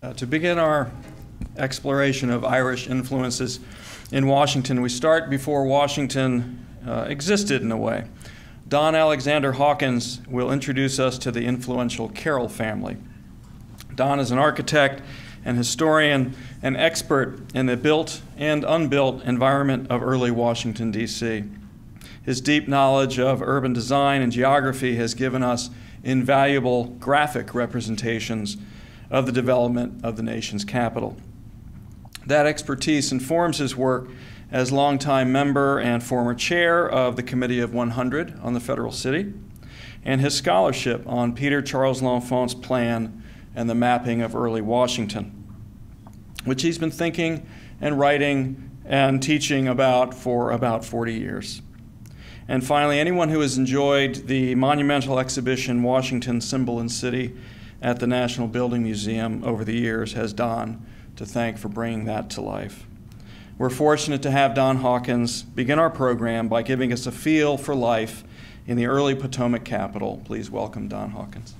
To begin our exploration of Irish influences in Washington, we start before Washington existed in a way. Don Alexander Hawkins will introduce us to the influential Carroll family. Don is an architect and historian and expert in the built and unbuilt environment of early Washington, D.C. His deep knowledge of urban design and geography has given us invaluable graphic representations of the development of the nation's capital. That expertise informs his work as longtime member and former chair of the Committee of 100 on the Federal City, and his scholarship on Peter Charles L'Enfant's plan and the mapping of early Washington, which he's been thinking and writing and teaching about for about 40 years. And finally, anyone who has enjoyed the monumental exhibition Washington Symbol and City at the National Building Museum over the years has Don to thank for bringing that to life. We're fortunate to have Don Hawkins begin our program by giving us a feel for life in the early Potomac capital. Please welcome Don Hawkins.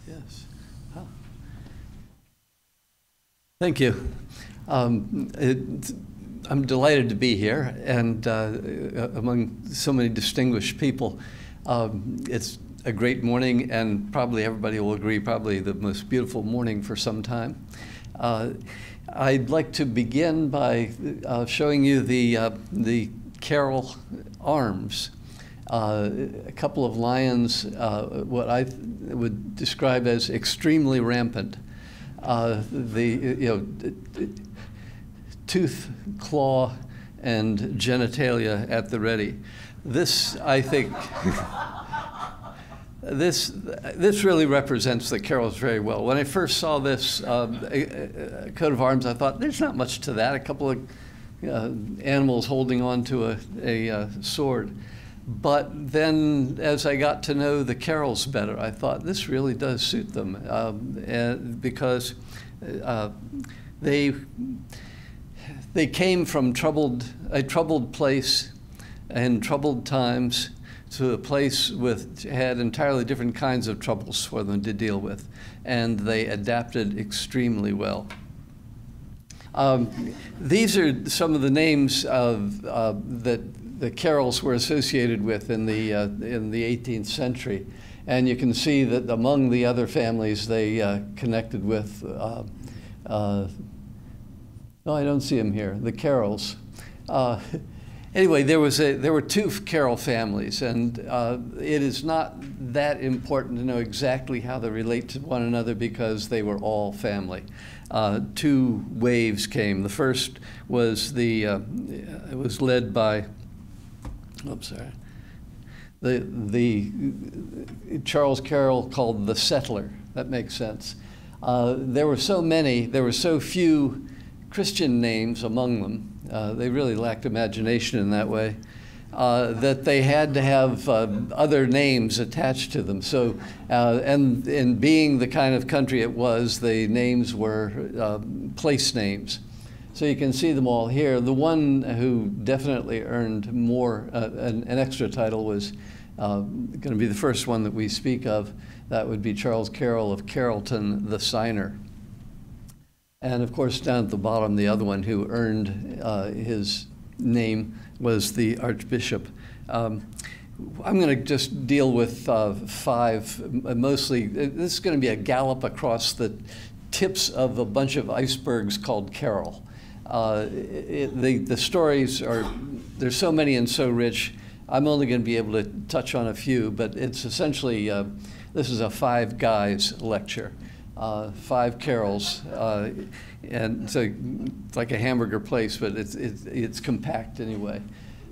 Yes. Huh. Thank you. I'm delighted to be here, and among so many distinguished people. It's a great morning, and probably everybody will agree, probably the most beautiful morning for some time. I'd like to begin by showing you the Carroll arms. A couple of lions, what I would describe as extremely rampant. Tooth, claw, and genitalia at the ready. This, I think, this really represents the Carrolls very well. When I first saw this coat of arms, I thought, there's not much to that, a couple of animals holding on to a sword. But then, as I got to know the Carrolls better, I thought, this really does suit them, because they came from a troubled place and troubled times to a place had entirely different kinds of troubles for them to deal with, and they adapted extremely well. These are some of the names that the Carrolls were associated with in the 18th century, and you can see that among the other families they connected with. No, I don't see him here. The Carrolls. Anyway, there were two Carroll families, and it is not that important to know exactly how they relate to one another because they were all family. Two waves came. The first was it was led by, oops, sorry, the Charles Carroll called the settler. That makes sense. There were so many. There were so few Christian names among them. They really lacked imagination in that way, that they had to have other names attached to them. So, and in being the kind of country it was, the names were place names. So you can see them all here. The one who definitely earned more, an extra title, was going to be the first one that we speak of. That would be Charles Carroll of Carrollton, the signer. And of course, down at the bottom, the other one who earned his name was the Archbishop. I'm going to just deal with five, mostly. This is going to be a gallop across the tips of a bunch of icebergs called Carroll. The stories there's so many and so rich, I'm only going to be able to touch on a few, but it's essentially, this is a Five Guys lecture. Five Carrolls, and so it's like a hamburger place, but it's compact anyway,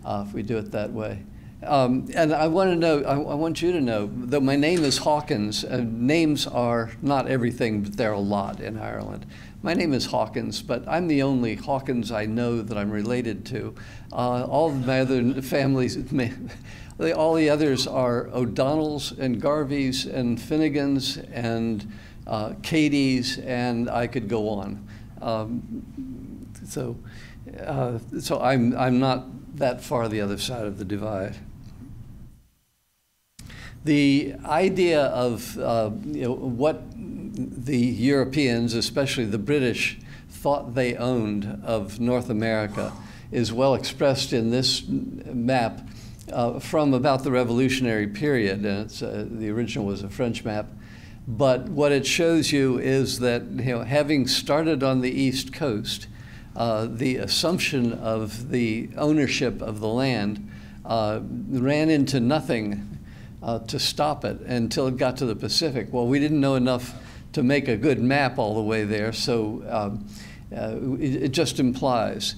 if we do it that way. And I want to know, I want you to know, though my name is Hawkins, names are not everything, but they're a lot in Ireland. My name is Hawkins, but I'm the only Hawkins I know that I'm related to. All of my other families, all the others are O'Donnells and Garveys and Finnegans and Katie's, and I could go on. So I'm not that far the other side of the divide. The idea of what the Europeans, especially the British, thought they owned of North America is well expressed in this map from about the Revolutionary period, and it's, the original was a French map. But what it shows you is that, having started on the East Coast, the assumption of the ownership of the land ran into nothing to stop it until it got to the Pacific. Well, we didn't know enough to make a good map all the way there, so it just implies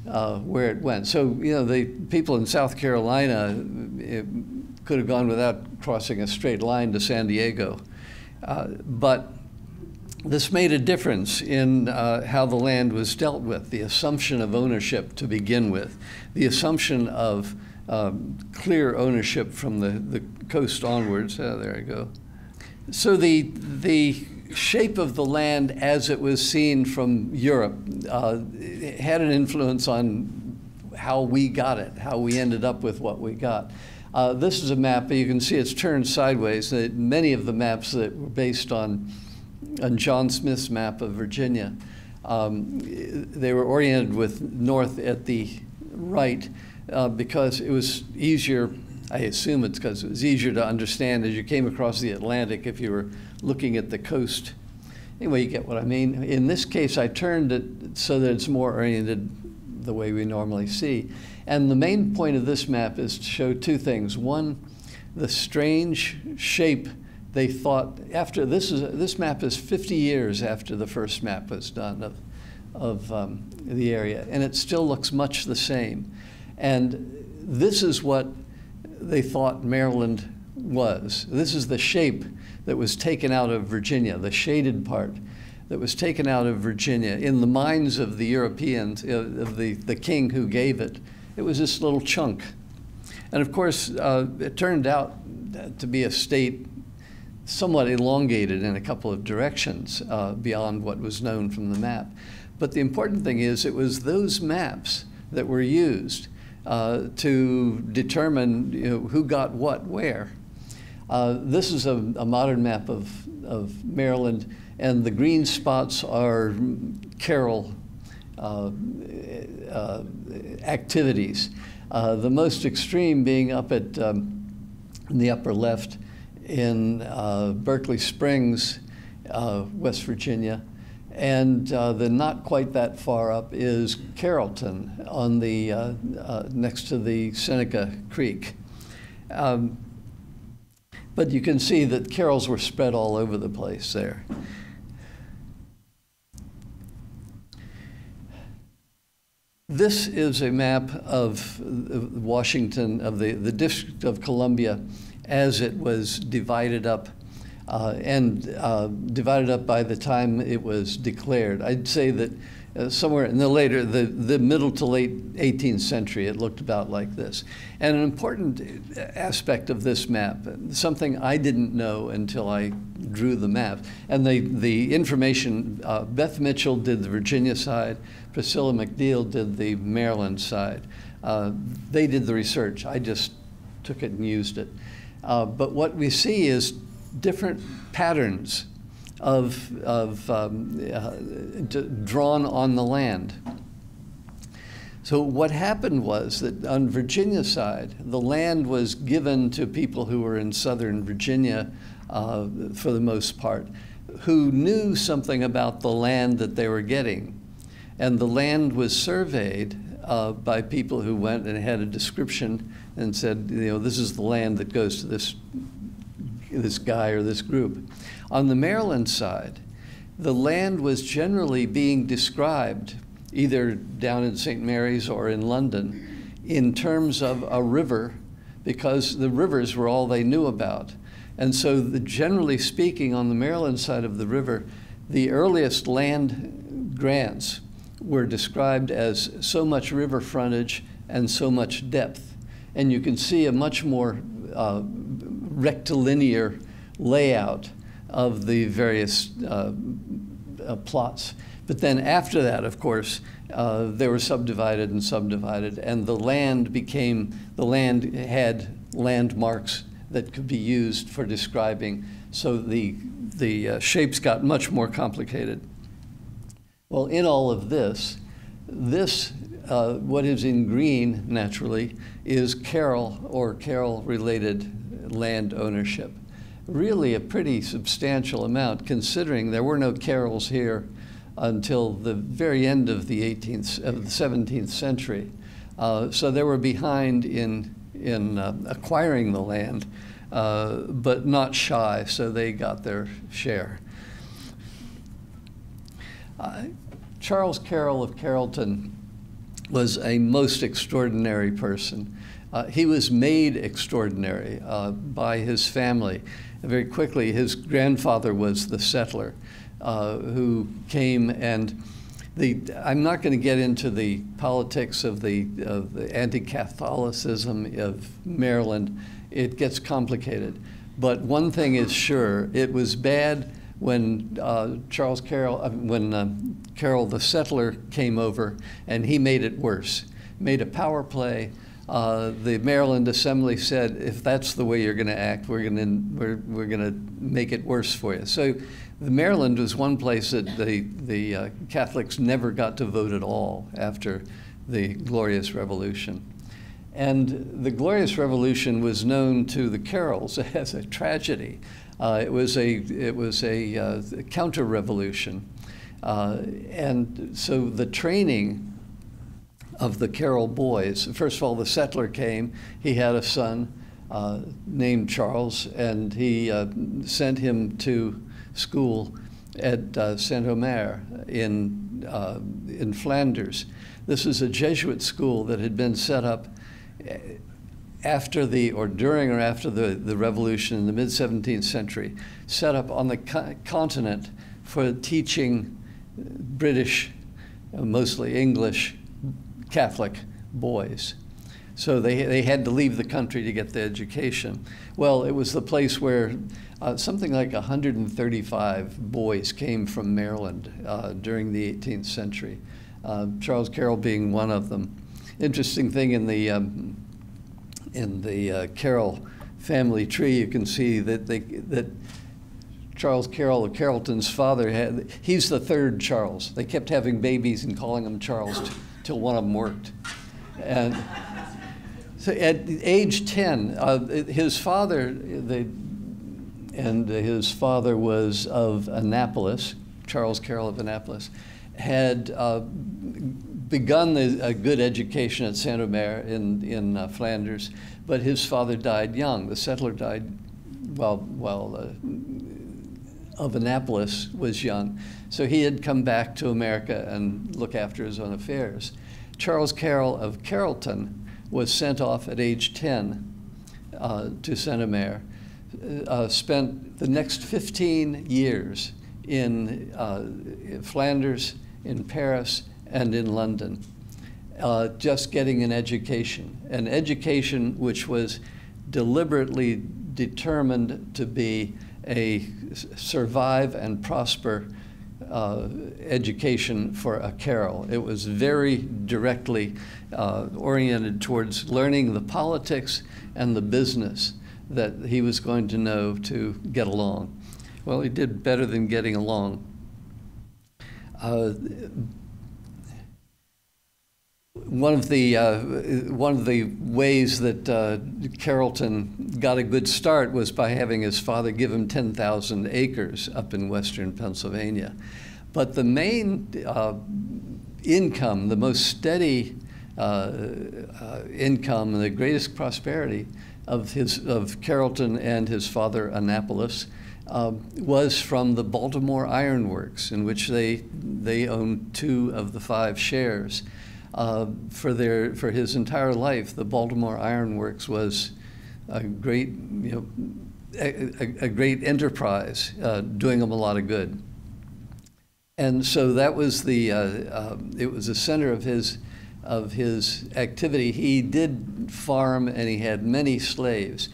where it went. So, the people in South Carolina could have gone without crossing a straight line to San Diego. But this made a difference in how the land was dealt with, the assumption of ownership to begin with, the assumption of clear ownership from the coast onwards. There I go. So the shape of the land as it was seen from Europe had an influence on how we got it, how we ended up with what we got. This is a map, you can see it's turned sideways. Many of the maps that were based on John Smith's map of Virginia, they were oriented with north at the right because it was easier. I assume it's because it was easier to understand as you came across the Atlantic if you were looking at the coast. Anyway, you get what I mean. In this case, I turned it so that it's more oriented the way we normally see. And the main point of this map is to show two things. One, the strange shape they thought after this map is 50 years after the first map was done of the area, and it still looks much the same. And this is what they thought Maryland was. This is the shape that was taken out of Virginia, the shaded part that was taken out of Virginia. In the minds of the Europeans, of the king who gave it, it was this little chunk. And of course, it turned out to be a state somewhat elongated in a couple of directions beyond what was known from the map. But the important thing is it was those maps that were used to determine who got what where. This is a modern map of Maryland, and the green spots are Carroll activities. The most extreme being up at in the upper left in Berkeley Springs, West Virginia. And then not quite that far up is Carrollton on the next to the Seneca Creek. But you can see that Carrolls were spread all over the place there. This is a map of Washington, of the District of Columbia, as it was divided up. Divided up by the time it was declared. I'd say that somewhere in the middle to late 18th century, it looked about like this. And an important aspect of this map, something I didn't know until I drew the map, and the information, Beth Mitchell did the Virginia side, Priscilla McNeil did the Maryland side. They did the research. I just took it and used it. But what we see is different patterns drawn on the land. So what happened was that on Virginia's side, the land was given to people who were in southern Virginia for the most part, who knew something about the land that they were getting. And the land was surveyed by people who went and had a description and said, this is the land that goes to this guy or this group. On the Maryland side, the land was generally being described, either down in St. Mary's or in London, in terms of a river, because the rivers were all they knew about. And so generally speaking, on the Maryland side of the river, the earliest land grants were described as so much river frontage and so much depth. And you can see a much more rectilinear layout of the various plots. But then after that, of course, they were subdivided and subdivided, and the land had landmarks that could be used for describing, so the shapes got much more complicated. Well, in all of this, what is in green, naturally, is Carroll or Carroll-related land ownership. Really a pretty substantial amount, considering there were no Carrolls here until the very end of the 17th century. So they were behind in acquiring the land, but not shy, so they got their share. Charles Carroll of Carrollton was a most extraordinary person. He was made extraordinary by his family. Very quickly, his grandfather was the settler who came, and I'm not going to get into the politics of the anti-Catholicism of Maryland. It gets complicated. But one thing is sure, it was bad when Carroll the settler came over, and he made it worse. Made a power play. The Maryland Assembly said, if that's the way you're going to act, we're going to make it worse for you. So Maryland was one place that the Catholics never got to vote at all after the Glorious Revolution. And the Glorious Revolution was known to the Carrolls as a tragedy. It was a counter-revolution. And so the training of the Carroll boys, first of all, the settler came. He had a son named Charles, and he sent him to school at Saint-Omer in Flanders. This is a Jesuit school that had been set up during or after the revolution in the mid-17th century, set up on the continent for teaching British, mostly English, Catholic boys. So they had to leave the country to get the education. Well, it was the place where something like 135 boys came from Maryland during the 18th century, Charles Carroll being one of them. Interesting thing in the Carroll family tree, you can see that Charles Carroll, Carrollton's father, he's the third Charles. They kept having babies and calling him Charles till one of them worked. And so at age 10, his father was of Annapolis, Charles Carroll of Annapolis, had begun a good education at Saint-Omer in Flanders, but his father died young. The settler died while of Annapolis was young. So he had come back to America and look after his own affairs. Charles Carroll of Carrollton was sent off at age 10 to Saint-Omer, spent the next 15 years in Flanders, in Paris, and in London, just getting an education which was deliberately determined to be a survive and prosper education for a Carroll. It was very directly oriented towards learning the politics and the business that he was going to know to get along. Well, he did better than getting along. One of the ways that Carrollton got a good start was by having his father give him 10,000 acres up in western Pennsylvania. But the main income, the most steady income, and the greatest prosperity of Carrollton and his father Annapolis was from the Baltimore Iron Works, in which they owned 2 of the 5 shares. For his entire life, the Baltimore Iron Works was a great enterprise, doing them a lot of good. And so that was it was the center of his activity. He did farm, and he had many slaves.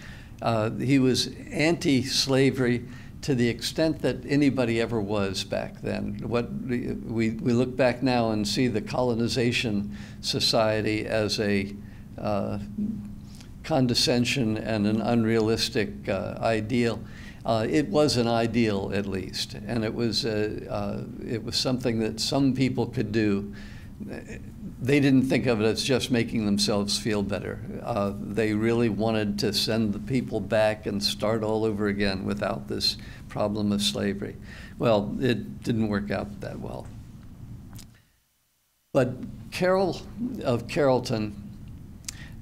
He was anti-slavery to the extent that anybody ever was back then. We look back now and see the colonization society as a condescension and an unrealistic ideal. It was an ideal, at least, and it was something that some people could do. They didn't think of it as just making themselves feel better. They really wanted to send the people back and start all over again without this problem of slavery. Well, it didn't work out that well. But Carroll of Carrollton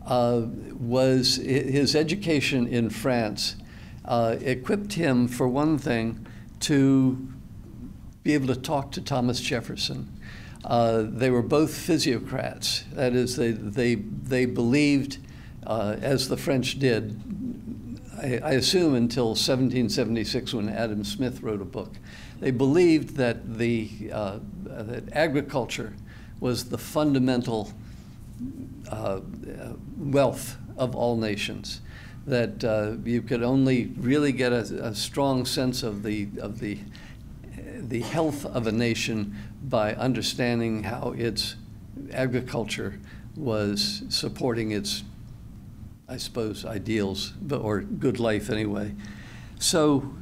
his education in France equipped him, for one thing, to be able to talk to Thomas Jefferson. They were both physiocrats. That is, they believed, as the French did, I assume until 1776 when Adam Smith wrote a book. They believed that that agriculture was the fundamental wealth of all nations. That you could only really get a strong sense of the health of a nation by understanding how its agriculture was supporting its, I suppose, ideals, or good life anyway. So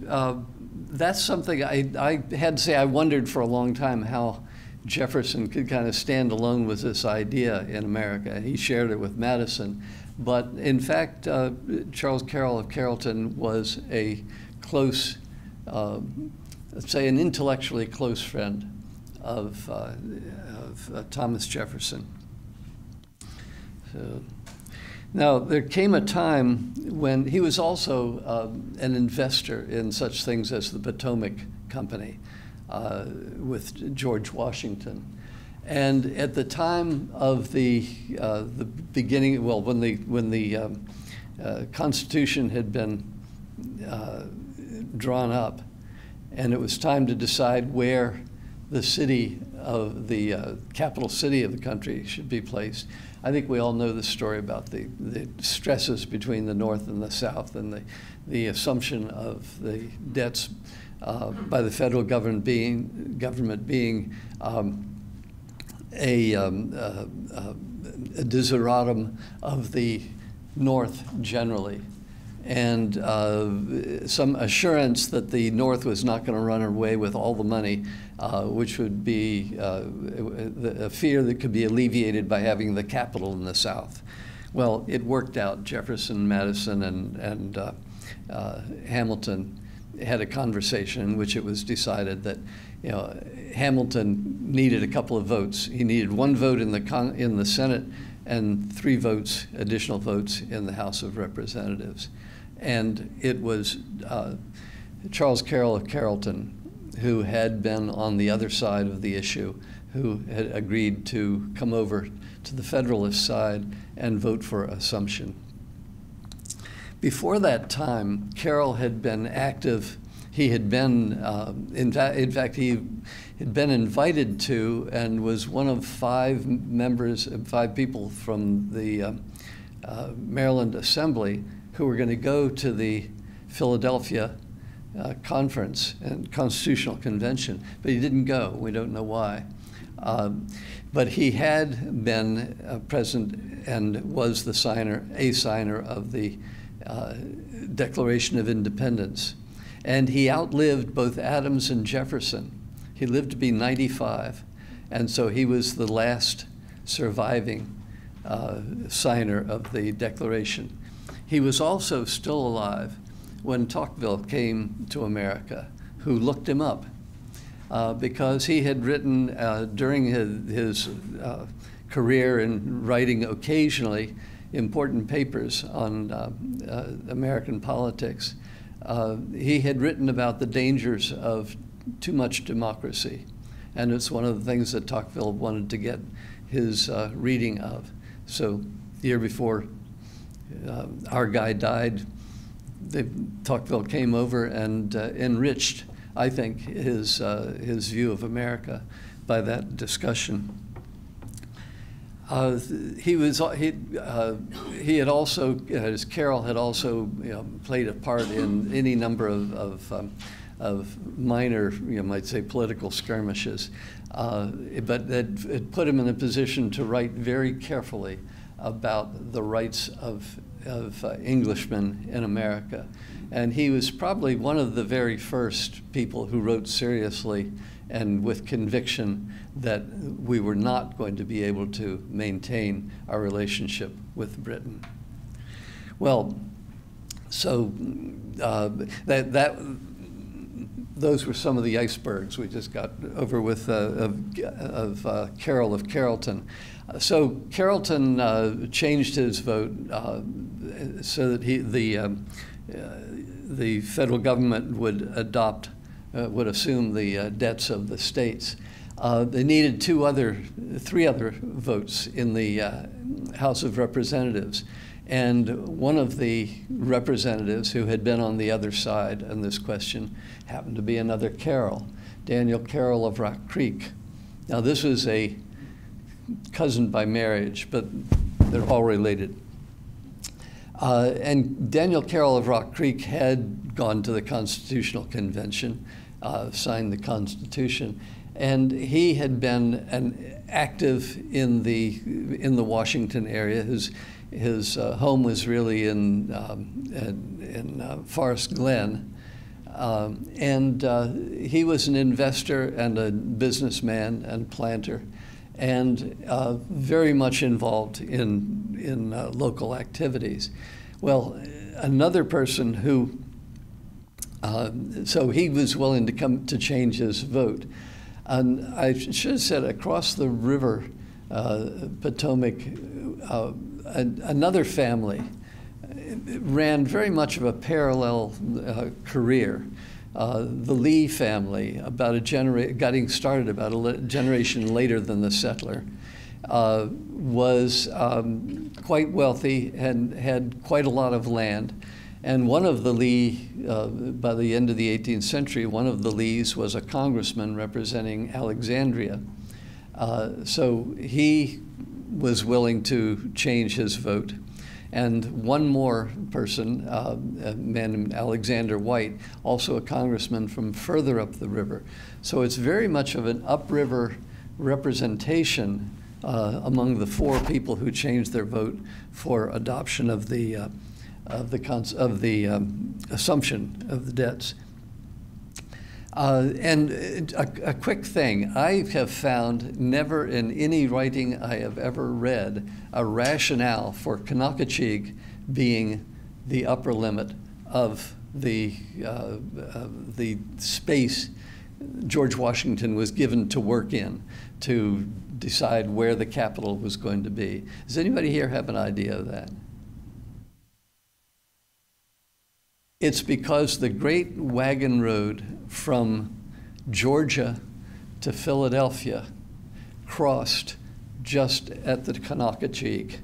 that's something I had to say I wondered for a long time how Jefferson could kind of stand alone with this idea in America. He shared it with Madison. But in fact, Charles Carroll of Carrollton was a close, let's say an intellectually close friend of Thomas Jefferson. So, now, there came a time when he was also an investor in such things as the Potomac Company with George Washington. And at the time of the beginning, well, when the Constitution had been drawn up, and it was time to decide where the city of the capital city of the country should be placed. I think we all know the story about the stresses between the North and the South, and the assumption of the debts by the federal government being a desideratum of the North generally, and some assurance that the North was not going to run away with all the money, which would be a fear that could be alleviated by having the capital in the South. Well, it worked out. Jefferson, Madison, and Hamilton had a conversation in which it was decided that, Hamilton needed a couple of votes. He needed one vote in the Senate and 3 votes, additional votes, in the House of Representatives. And it was Charles Carroll of Carrollton, who had been on the other side of the issue, who had agreed to come over to the Federalist side and vote for Assumption. Before that time, Carroll had been active. He had been, in fact, he had been invited to and was one of 5 people from the Maryland Assembly who were going to go to the Philadelphia conference and Constitutional Convention, but he didn't go. We don't know why. But he had been present and was a signer of the Declaration of Independence. And he outlived both Adams and Jefferson. He lived to be 95, and so he was the last surviving signer of the Declaration. He was also still alive when Tocqueville came to America, who looked him up because he had written during his career in writing occasionally important papers on American politics. He had written about the dangers of too much democracy, and it's one of the things that Tocqueville wanted to get his reading of. So the year before our guy died, Tocqueville came over and enriched, I think, his view of America by that discussion. He had also, as Carroll had also, played a part in any number of minor, you might say, political skirmishes, but that it put him in a position to write very carefully about the rights of Englishmen in America. And he was probably one of the very first people who wrote seriously and with conviction that we were not going to be able to maintain our relationship with Britain. Well, so those were some of the icebergs we just got over with of Carroll of Carrollton. So Carrollton changed his vote so that the federal government would assume the debts of the states. They needed three other votes in the House of Representatives. And one of the representatives who had been on the other side on this question happened to be another Carroll, Daniel Carroll of Rock Creek. Now, this was a cousin by marriage, but they're all related. And Daniel Carroll of Rock Creek had gone to the Constitutional Convention, signed the Constitution, and he had been active in the Washington area. His home was really in Forest Glen, and he was an investor and a businessman and planter, and very much involved in local activities. Well, another person who, so he was willing to come to change his vote. And I should have said across the river, Potomac, another family ran very much of a parallel career. The Lee family, getting started about a generation later than the settler, was quite wealthy and had quite a lot of land. And one of the Lee, by the end of the 18th century, one of the Lees was a congressman representing Alexandria. So he was willing to change his vote. And one more person, a man named Alexander White, also a congressman from further up the river. So it's very much of an upriver representation among the four people who changed their vote for adoption of the assumption of the debts. And a quick thing, I have found never in any writing I have ever read a rationale for Conococheague being the upper limit of the space George Washington was given to work in to decide where the capital was going to be. Does anybody here have an idea of that? It's because the Great Wagon Road from Georgia to Philadelphia crossed just at the Conococheague.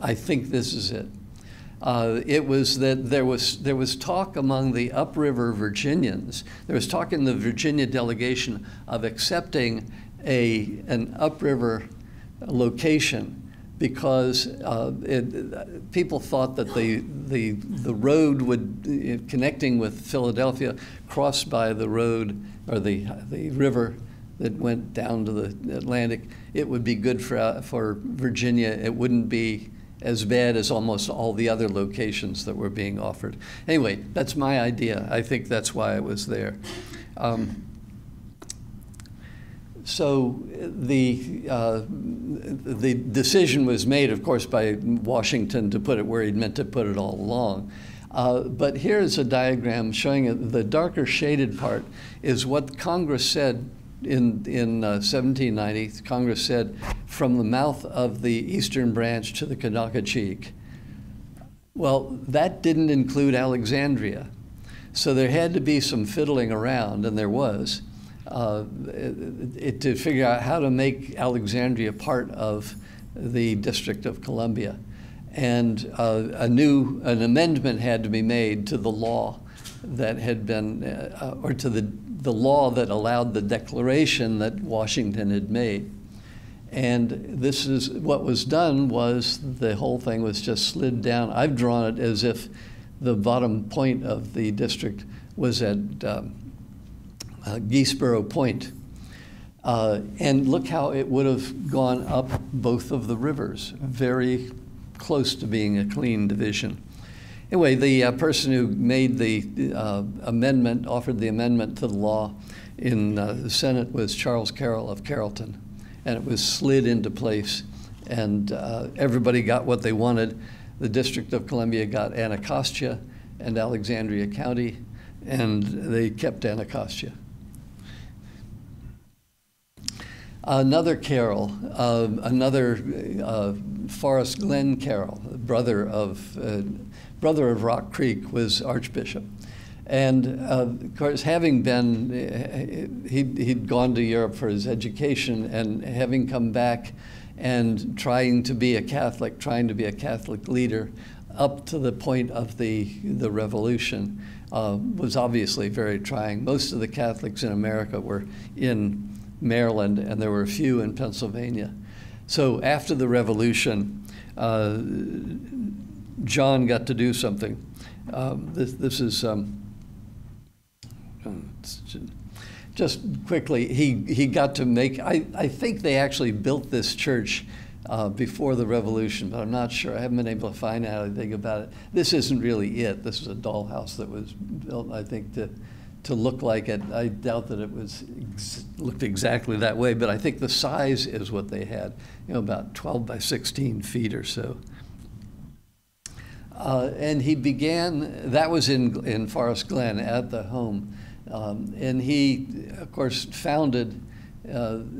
I think this is it. It was that there was talk among the upriver Virginians. There was talk in the Virginia delegation of accepting an upriver location because people thought that the road would connecting with Philadelphia crossed by the road or the river that went down to the Atlantic. It would be good for Virginia. It wouldn't be as bad as almost all the other locations that were being offered. Anyway, that's my idea. I think that's why it was there. So the decision was made, of course, by Washington to put it where he'd meant to put it all along. But here's a diagram showing the darker shaded part is what Congress said in 1790. Congress said from the mouth of the eastern branch to the Conococheague. Well, that didn't include Alexandria. So there had to be some fiddling around, and there was. To figure out how to make Alexandria part of the District of Columbia. And an amendment had to be made to the law that had been, or to the law that allowed the declaration that Washington had made. And this is what was done was the whole thing was just slid down. I've drawn it as if the bottom point of the district was at Geesboro Point. And look how it would have gone up both of the rivers very close to being a clean division. Anyway, the person who made the amendment, offered the amendment to the law in the Senate was Charles Carroll of Carrollton, and it was slid into place, and everybody got what they wanted. The District of Columbia got Anacostia and Alexandria County, and they kept Anacostia. Another Carroll, another Forest Glen Carroll, brother of Rock Creek, was Archbishop. And of course, having been, he'd gone to Europe for his education, and having come back and trying to be a Catholic leader up to the point of the Revolution was obviously very trying. Most of the Catholics in America were in Maryland, and there were a few in Pennsylvania. So after the Revolution, John got to do something. This is just quickly. He got to make. I think they actually built this church before the Revolution, but I'm not sure. I haven't been able to find out anything about it. This isn't really it. This is a dollhouse that was built, I think, to look like it. I doubt that it looked exactly that way, but I think the size is what they had, about 12 by 16 feet or so. And he began, that was in Forest Glen at the home, and he, of course, founded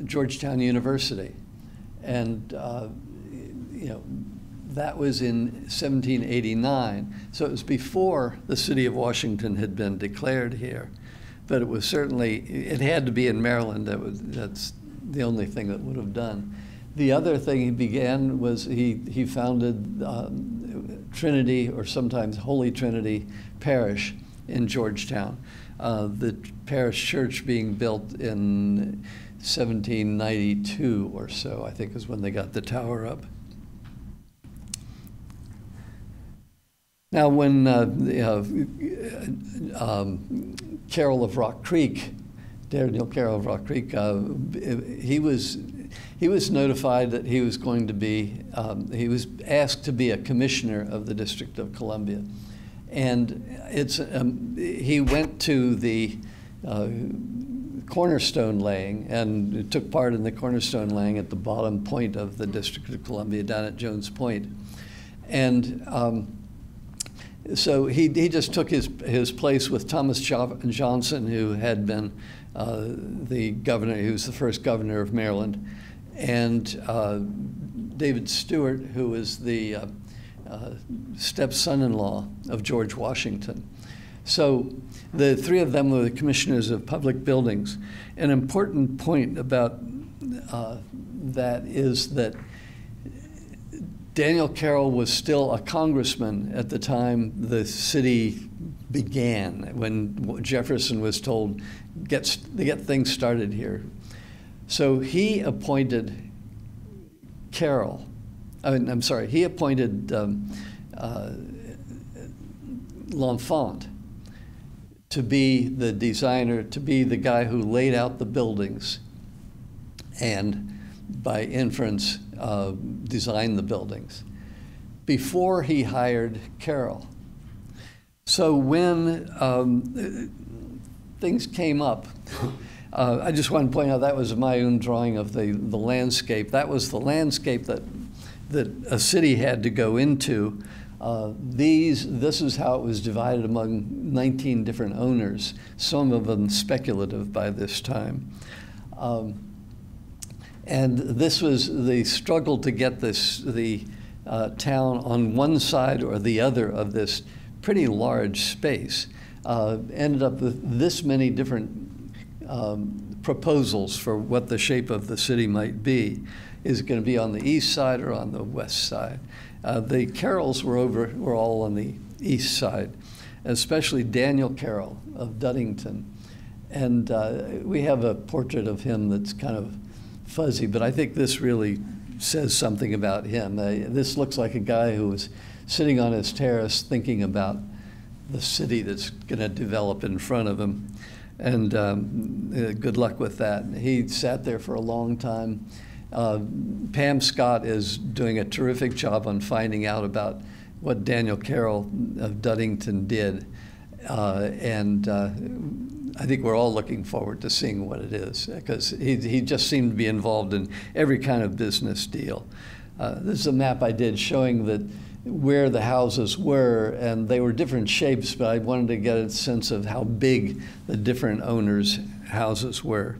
Georgetown University, and that was in 1789. So it was before the city of Washington had been declared here, but it was certainly, it had to be in Maryland. That's the only thing that would have done. The other thing he began was he founded Trinity, or sometimes Holy Trinity Parish in Georgetown. The parish church being built in 1792 or so, I think, is when they got the tower up. Now, when Carroll of Rock Creek, Daniel Carroll of Rock Creek, he was notified that he was going to be, he was asked to be a commissioner of the District of Columbia. And he went to the cornerstone laying and took part in the cornerstone laying at the bottom point of the District of Columbia, down at Jones Point. And so he just took his place with Thomas Johnson, who had been the governor, he was the first governor of Maryland, and David Stewart, who was the step-son-in-law of George Washington. So the three of them were the commissioners of public buildings. An important point about that is that Daniel Carroll was still a congressman at the time the city began, when Jefferson was told, get things started here. So he appointed Carroll. He appointed L'Enfant to be the designer, to be the guy who laid out the buildings, and by inference, designed the buildings, before he hired Carroll. So when things came up, I just want to point out that was my own drawing of the landscape. That was the landscape that a city had to go into. This is how it was divided among 19 different owners, some of them speculative by this time. And this was the struggle to get the town on one side or the other of this pretty large space. Ended up with this many different proposals for what the shape of the city might be. Is it going to be on the east side or on the west side? The Carrolls were all on the east side, especially Daniel Carroll of Duddington. And we have a portrait of him that's kind of fuzzy, but I think this really says something about him. This looks like a guy who was sitting on his terrace thinking about the city that's going to develop in front of him. And good luck with that. He sat there for a long time. Pam Scott is doing a terrific job on finding out about what Daniel Carroll of Duddington did. I think we're all looking forward to seeing what it is, because he just seemed to be involved in every kind of business deal. This is a map I did showing that where the houses were, and they were different shapes, but I wanted to get a sense of how big the different owners' houses were.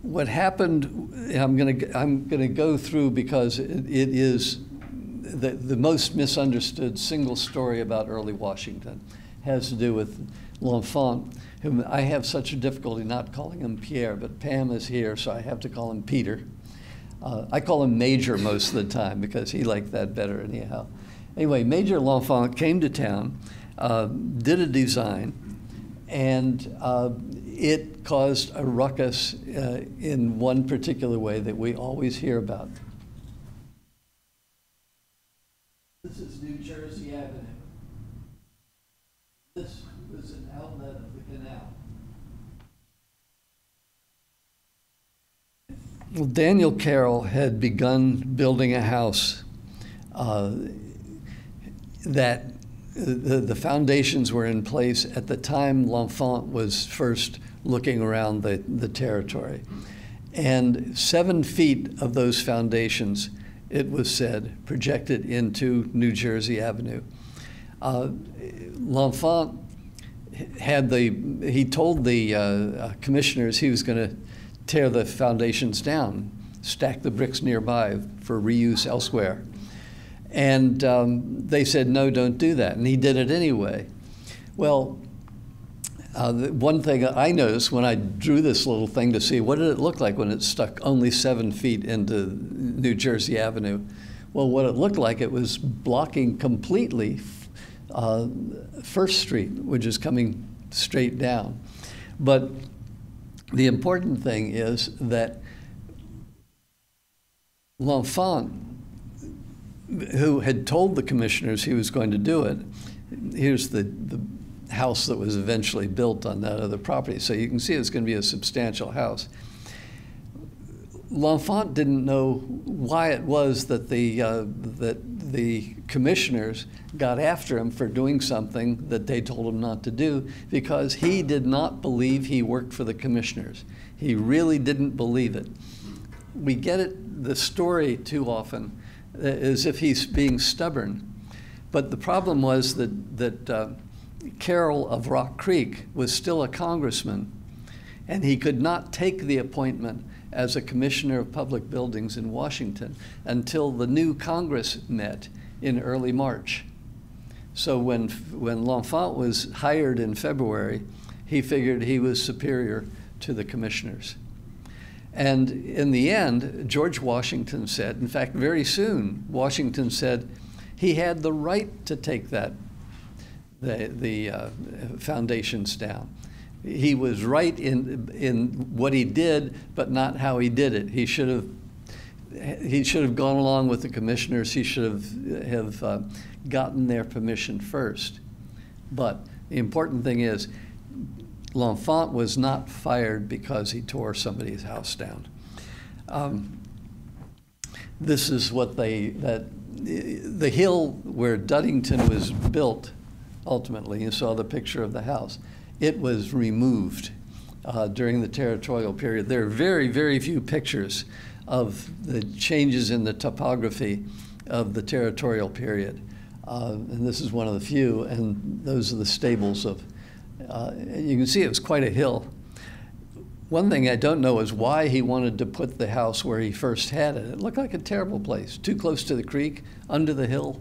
What happened, I'm gonna go through because it is the most misunderstood single story about early Washington. Has to do with L'Enfant, whom I have such a difficulty not calling him Pierre, but Pam is here, so I have to call him Peter. I call him Major most of the time because he liked that better anyhow. Anyway, Major L'Enfant came to town, did a design, and it caused a ruckus in one particular way that we always hear about. This is New Jersey Avenue. This was an outlet of the canal. Well, Daniel Carroll had begun building a house that the foundations were in place at the time L'Enfant was first looking around the territory. And 7 feet of those foundations, it was said, projected into New Jersey Avenue. L'Enfant he told the commissioners he was going to tear the foundations down, stack the bricks nearby for reuse elsewhere. And they said, no, don't do that. And he did it anyway. Well, the one thing I noticed when I drew this little thing to see what did it look like when it stuck only 7 feet into New Jersey Avenue. Well, what it looked like, it was blocking completely First Street, which is coming straight down. But the important thing is that L'Enfant, who had told the commissioners he was going to do it, here's the house that was eventually built on that other property. So you can see it's going to be a substantial house. L'Enfant didn't know why it was that the commissioners got after him for doing something that they told him not to do, because he did not believe he worked for the commissioners. He really didn't believe it. We get the story too often as if he's being stubborn. But the problem was that Carroll of Rock Creek was still a congressman, and he could not take the appointment as a commissioner of public buildings in Washington until the new Congress met in early March. So when L'Enfant was hired in February, he figured he was superior to the commissioners. And in the end, George Washington said, in fact, very soon, Washington said he had the right to take the foundations down. He was right in what he did, but not how he did it. He should have gone along with the commissioners. He should have gotten their permission first. But the important thing is, L'Enfant was not fired because he tore somebody's house down. This is what the hill where Duddington was built, ultimately, you saw the picture of the house. It was removed during the territorial period. There are very, very few pictures of the changes in the topography of the territorial period. And this is one of the few, and those are the stables of, you can see it was quite a hill. One thing I don't know is why he wanted to put the house where he first had it. It looked like a terrible place, too close to the creek, under the hill.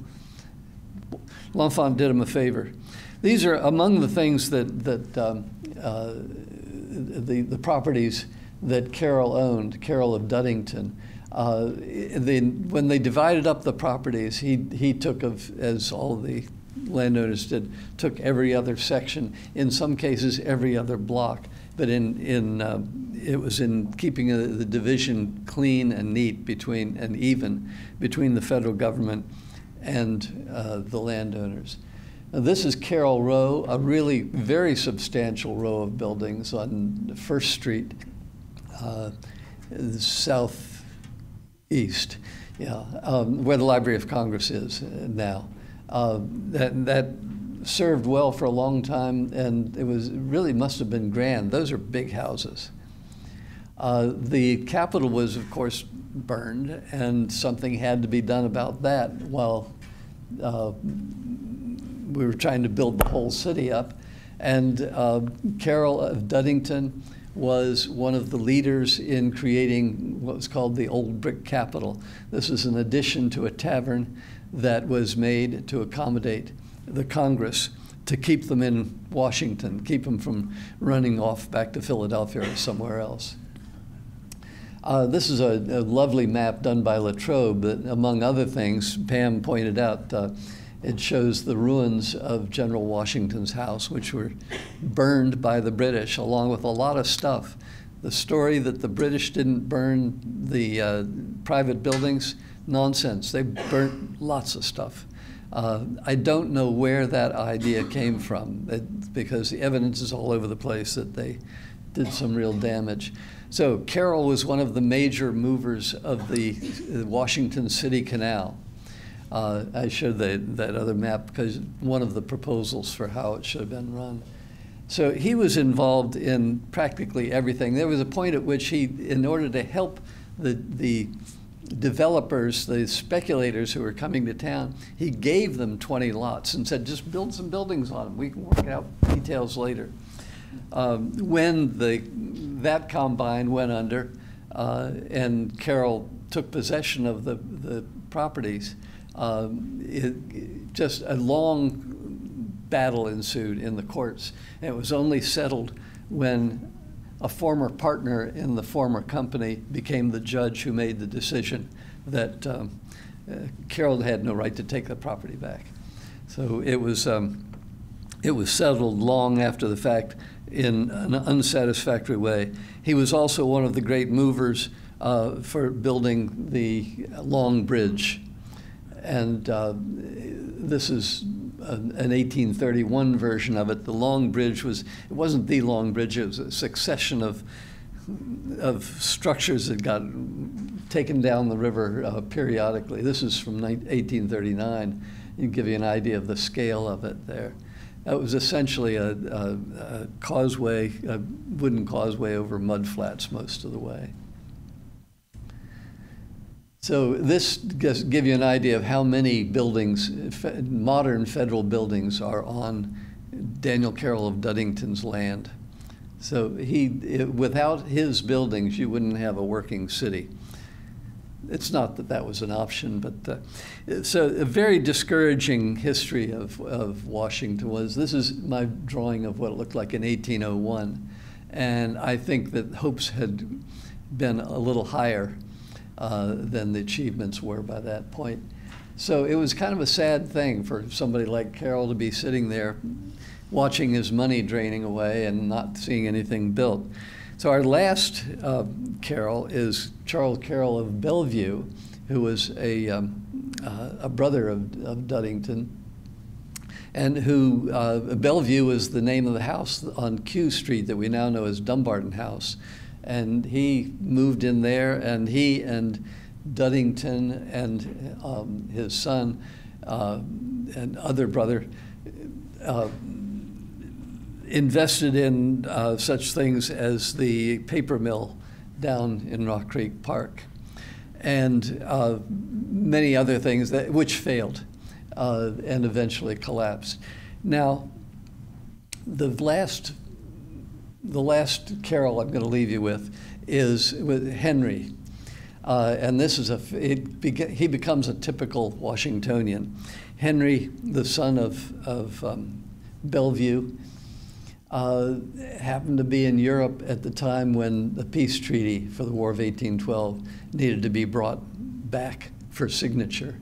L'Enfant did him a favor. These are among the things that the properties that Carroll owned, Carroll of Duddington. When they divided up the properties, he took, as all the landowners did, took every other section, in some cases every other block. But it was in keeping the division clean and neat and even between the federal government and the landowners. Now, this is Carroll Row, a really very substantial row of buildings on First Street. southeast, yeah, where the Library of Congress is now. That served well for a long time, and it really must have been grand. Those are big houses. The Capitol was, of course, burned, and something had to be done about that while we were trying to build the whole city up. And Carroll of Duddington was one of the leaders in creating what was called the Old Brick Capitol. This is an addition to a tavern that was made to accommodate the Congress, to keep them in Washington, keep them from running off back to Philadelphia or somewhere else. This is a lovely map done by Latrobe that, among other things, Pam pointed out, it shows the ruins of General Washington's house, which were burned by the British, along with a lot of stuff. The story that the British didn't burn the private buildings, nonsense. They burnt lots of stuff. I don't know where that idea came from, because the evidence is all over the place that they did some real damage. So Carroll was one of the major movers of the Washington City Canal. I showed that other map because one of the proposals for how it should have been run. So he was involved in practically everything. There was a point at which he, in order to help the developers, the speculators who were coming to town, he gave them 20 lots and said, just build some buildings on them. We can work out details later. When that combine went under and Carroll took possession of the properties, just a long battle ensued in the courts. And it was only settled when a former partner in the former company became the judge who made the decision that Carroll had no right to take the property back. So it was settled long after the fact in an unsatisfactory way. He was also one of the great movers for building the Long Bridge. And this is an 1831 version of it. The Long Bridge it wasn't the Long Bridge, it was a succession of structures that got taken down the river periodically. This is from 1839. You give you an idea of the scale of it there. It was essentially a causeway, a wooden causeway over mud flats most of the way. So this just give you an idea of how many buildings, modern federal buildings, are on Daniel Carroll of Duddington's land. So without his buildings, you wouldn't have a working city. It's not that that was an option, but so a very discouraging history of Washington was, this is my drawing of what it looked like in 1801. And I think that hopes had been a little higher than the achievements were by that point. So it was kind of a sad thing for somebody like Carroll to be sitting there watching his money draining away and not seeing anything built. So our last Carroll is Charles Carroll of Bellevue, who was a brother of Duddington, and who Bellevue was the name of the house on Q Street that we now know as Dumbarton House. And he moved in there, and he and Duddington and his son and other brother invested in such things as the paper mill down in Rock Creek Park, and many other things which failed and eventually collapsed. Now, the last Carroll I'm going to leave you with is with Henry, and this is he becomes a typical Washingtonian. Henry, the son of Bellevue, happened to be in Europe at the time when the peace treaty for the War of 1812 needed to be brought back for signature,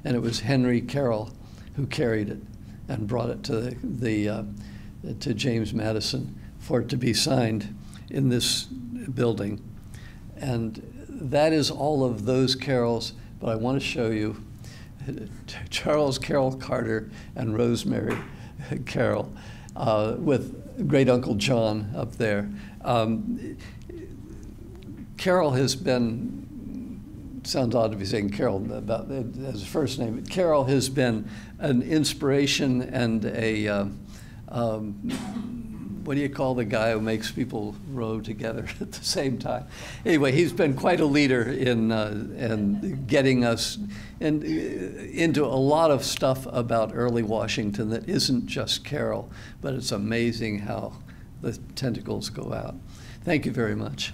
and it was Henry Carroll who carried it and brought it to James Madison for it to be signed in this building. And that is all of those Carrolls, but I want to show you Charles Carroll Carter and Rosemary Carroll with great Uncle John up there. Carroll has been, sounds odd to be saying Carroll about it as a first name, but Carroll has been an inspiration and a, what do you call the guy who makes people row together at the same time? Anyway, he's been quite a leader in getting us into a lot of stuff about early Washington that isn't just Carroll, but it's amazing how the tentacles go out. Thank you very much.